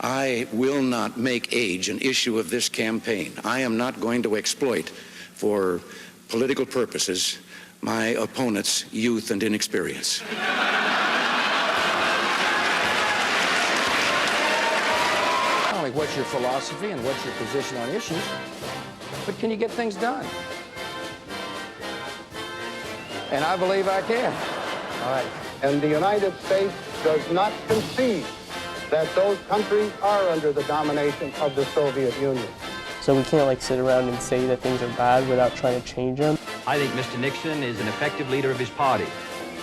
I will not make age an issue of this campaign. I am not going to exploit, for political purposes, my opponent's youth and inexperience. Not only what's your philosophy and what's your position on issues, but can you get things done? And I believe I can. All right. And the United States does not concede that those countries are under the domination of the Soviet Union. So we can't sit around and say that things are bad without trying to change them. I think Mr. Nixon is an effective leader of his party.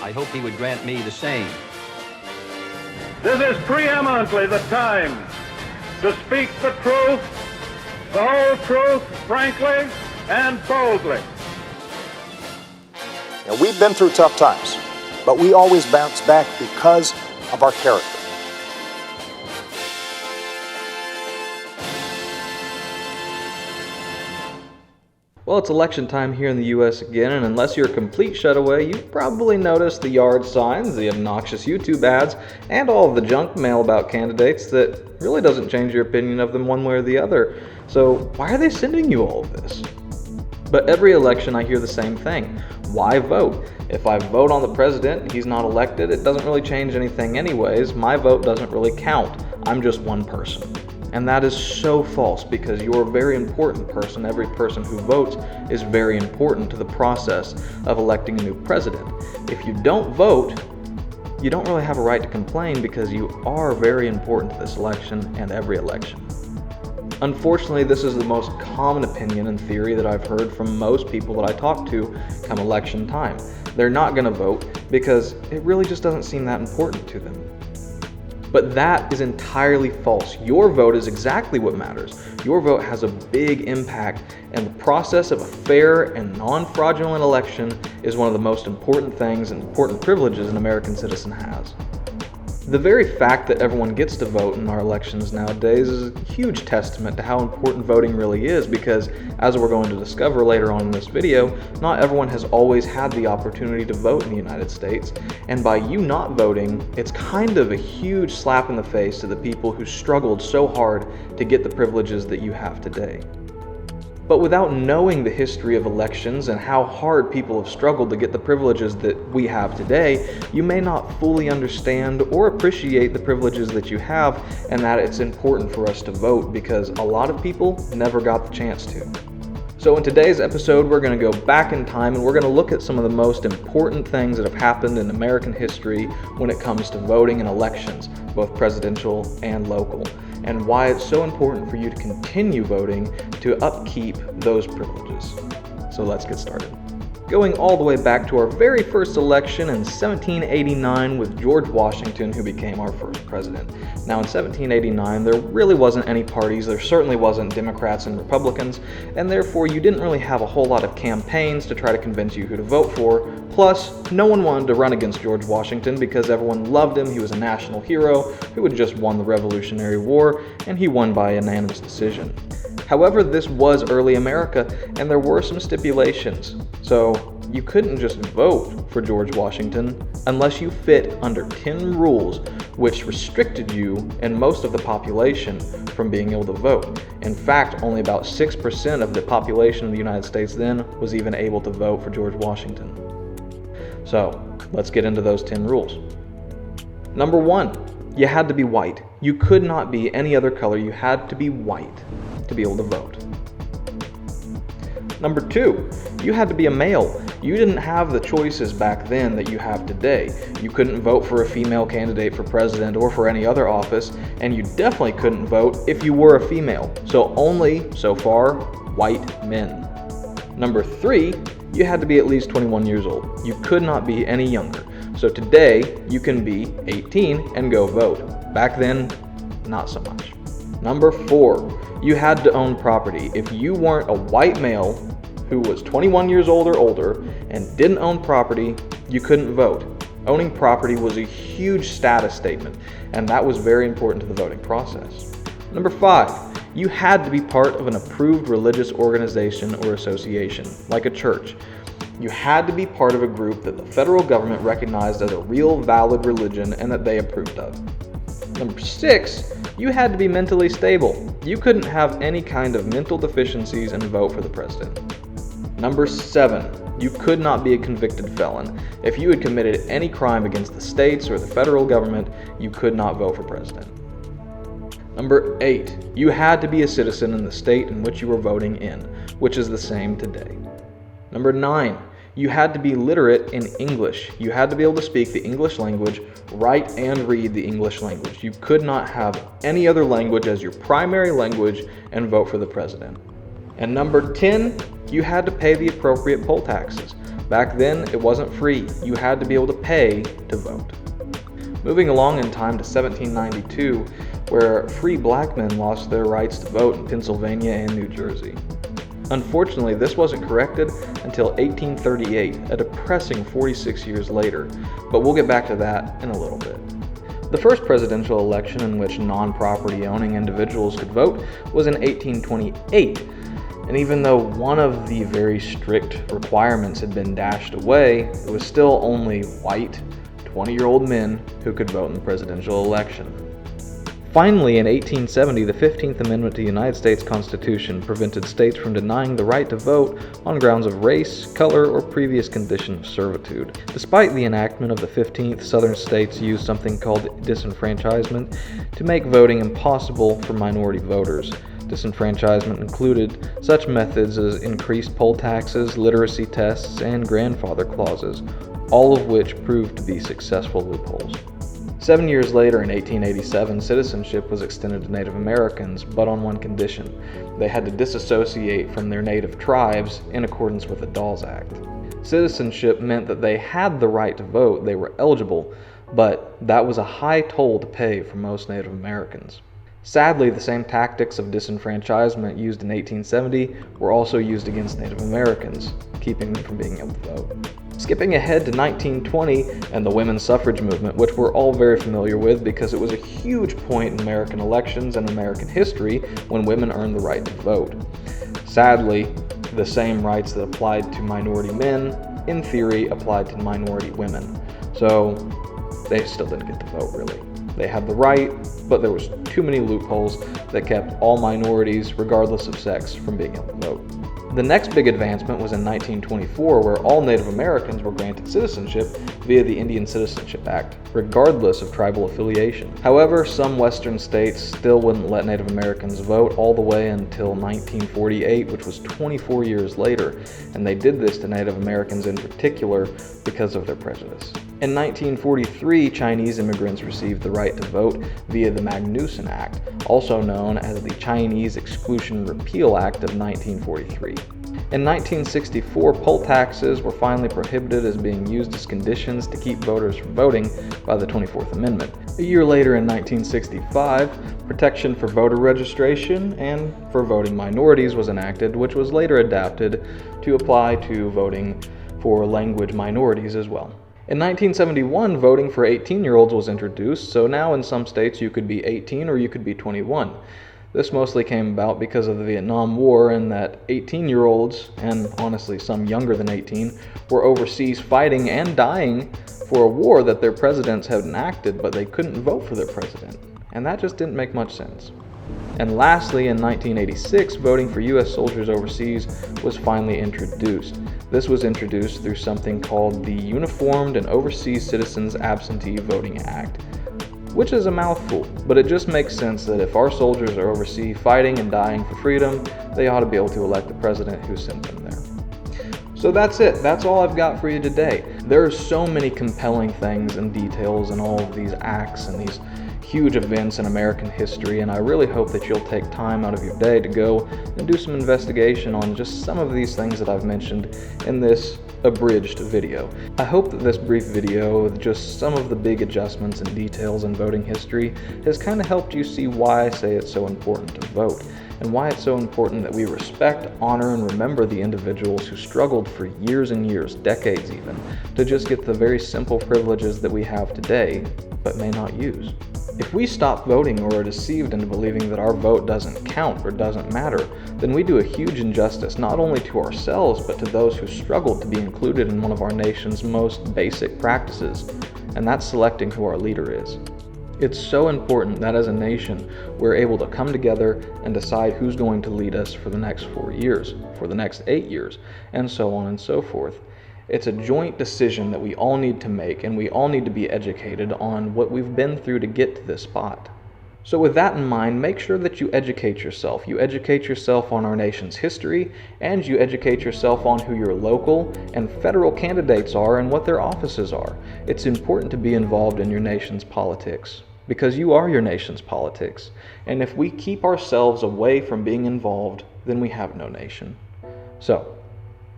I hope he would grant me the same. This is preeminently the time to speak the truth, the whole truth, frankly and boldly. Now, we've been through tough times, but we always bounce back because of our character. Well, it's election time here in the U.S. again, and unless you're a complete shutaway, you've probably noticed the yard signs, the obnoxious YouTube ads, and all of the junk mail about candidates that really doesn't change your opinion of them one way or the other. So why are they sending you all of this? But every election I hear the same thing. Why vote? If I vote on the president, he's not elected, it doesn't really change anything anyways. My vote doesn't really count. I'm just one person. And that is so false, because you're a very important person. Every person who votes is very important to the process of electing a new president. If you don't vote, you don't really have a right to complain, because you are very important to this election and every election. Unfortunately, this is the most common opinion and theory that I've heard from most people that I talk to come election time. They're not going to vote because it really just doesn't seem that important to them. But that is entirely false. Your vote is exactly what matters. Your vote has a big impact, and the process of a fair and non-fraudulent election is one of the most important things and important privileges an American citizen has. The very fact that everyone gets to vote in our elections nowadays is a huge testament to how important voting really is, because as we're going to discover later on in this video, not everyone has always had the opportunity to vote in the United States, and by you not voting, it's kind of a huge slap in the face to the people who struggled so hard to get the privileges that you have today. But without knowing the history of elections and how hard people have struggled to get the privileges that we have today, you may not fully understand or appreciate the privileges that you have, and that it's important for us to vote because a lot of people never got the chance to. So in today's episode, we're going to go back in time and we're going to look at some of the most important things that have happened in American history when it comes to voting in elections, both presidential and local, and why it's so important for you to continue voting to upkeep those privileges. So let's get started. Going all the way back to our very first election in 1789 with George Washington, who became our first president. Now in 1789, there really wasn't any parties, there certainly wasn't Democrats and Republicans, and therefore you didn't really have a whole lot of campaigns to try to convince you who to vote for. Plus, no one wanted to run against George Washington because everyone loved him. He was a national hero who had just won the Revolutionary War, and he won by unanimous decision. However, this was early America, and there were some stipulations. So you couldn't just vote for George Washington unless you fit under 10 rules which restricted you and most of the population from being able to vote. In fact, only about 6% of the population of the United States then was even able to vote for George Washington. So let's get into those 10 rules. Number 1, you had to be white. You could not be any other color. You had to be white to be able to vote. Number 2, you had to be a male. You didn't have the choices back then that you have today. You couldn't vote for a female candidate for president or for any other office, and you definitely couldn't vote if you were a female. So only, so far, white men. Number 3, you had to be at least 21 years old. You could not be any younger. So today, you can be 18 and go vote. Back then, not so much. Number 4, you had to own property. If you weren't a white male who was 21 years old or older and didn't own property, you couldn't vote. Owning property was a huge status statement, and that was very important to the voting process. Number 5, you had to be part of an approved religious organization or association, like a church. You had to be part of a group that the federal government recognized as a real valid religion and that they approved of. Number 6, you had to be mentally stable. You couldn't have any kind of mental deficiencies and vote for the president. Number 7, you could not be a convicted felon. If you had committed any crime against the states or the federal government, you could not vote for president. Number 8, you had to be a citizen in the state in which you were voting in, which is the same today. Number 9, you had to be literate in English. You had to be able to speak the English language, write and read the English language. You could not have any other language as your primary language and vote for the president. And number 10, you had to pay the appropriate poll taxes. Back then, it wasn't free. You had to be able to pay to vote. Moving along in time to 1792, where free black men lost their rights to vote in Pennsylvania and New Jersey. Unfortunately, this wasn't corrected until 1838, a depressing 46 years later, but we'll get back to that in a little bit. The first presidential election in which non-property owning individuals could vote was in 1828, and even though one of the very strict requirements had been dashed away, it was still only white, 20-year-old men who could vote in the presidential election. Finally, in 1870, the 15th Amendment to the United States Constitution prevented states from denying the right to vote on grounds of race, color, or previous condition of servitude. Despite the enactment of the 15th, Southern states used something called disenfranchisement to make voting impossible for minority voters. Disenfranchisement included such methods as increased poll taxes, literacy tests, and grandfather clauses, all of which proved to be successful loopholes. 7 years later, in 1887, citizenship was extended to Native Americans, but on one condition. They had to disassociate from their native tribes in accordance with the Dawes Act. Citizenship meant that they had the right to vote, they were eligible, but that was a high toll to pay for most Native Americans. Sadly, the same tactics of disenfranchisement used in 1870 were also used against Native Americans, keeping them from being able to vote. Skipping ahead to 1920 and the women's suffrage movement, which we're all very familiar with because it was a huge point in American elections and American history when women earned the right to vote. Sadly, the same rights that applied to minority men, in theory, applied to minority women. So they still didn't get to vote, really. They had the right, but there was too many loopholes that kept all minorities, regardless of sex, from being able to vote. The next big advancement was in 1924, where all Native Americans were granted citizenship via the Indian Citizenship Act, regardless of tribal affiliation. However, some western states still wouldn't let Native Americans vote all the way until 1948, which was 24 years later, and they did this to Native Americans in particular because of their prejudice. In 1943, Chinese immigrants received the right to vote via the Magnuson Act, also known as the Chinese Exclusion Repeal Act of 1943. In 1964, poll taxes were finally prohibited as being used as conditions to keep voters from voting by the 24th Amendment. A year later, in 1965, protection for voter registration and for voting minorities was enacted, which was later adapted to apply to voting for language minorities as well. In 1971, voting for 18-year-olds was introduced, so now in some states you could be 18 or you could be 21. This mostly came about because of the Vietnam War and that 18-year-olds, and honestly some younger than 18, were overseas fighting and dying for a war that their presidents had enacted, but they couldn't vote for their president. And that just didn't make much sense. And lastly, in 1986, voting for U.S. soldiers overseas was finally introduced. This was introduced through something called the Uniformed and Overseas Citizens Absentee Voting Act, which is a mouthful, but it just makes sense that if our soldiers are overseas fighting and dying for freedom, they ought to be able to elect the president who sent them there. So that's it. That's all I've got for you today. There are so many compelling things and details in all of these acts and these huge events in American history, and I really hope that you'll take time out of your day to go and do some investigation on just some of these things that I've mentioned in this abridged video. I hope that this brief video with just some of the big adjustments and details in voting history has kind of helped you see why I say it's so important to vote, and why it's so important that we respect, honor, and remember the individuals who struggled for years and years, decades even, to just get the very simple privileges that we have today, but may not use. If we stop voting or are deceived into believing that our vote doesn't count or doesn't matter, then we do a huge injustice not only to ourselves, but to those who struggled to be included in one of our nation's most basic practices, and that's selecting who our leader is. It's so important that as a nation, we're able to come together and decide who's going to lead us for the next 4 years, for the next 8 years, and so on and so forth. It's a joint decision that we all need to make, and we all need to be educated on what we've been through to get to this spot. So with that in mind, make sure that you educate yourself. You educate yourself on our nation's history, and you educate yourself on who your local and federal candidates are and what their offices are. It's important to be involved in your nation's politics, because you are your nation's politics. And if we keep ourselves away from being involved, then we have no nation. So,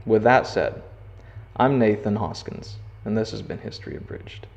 with that said, I'm Nathan Hoskins, and this has been History Abridged.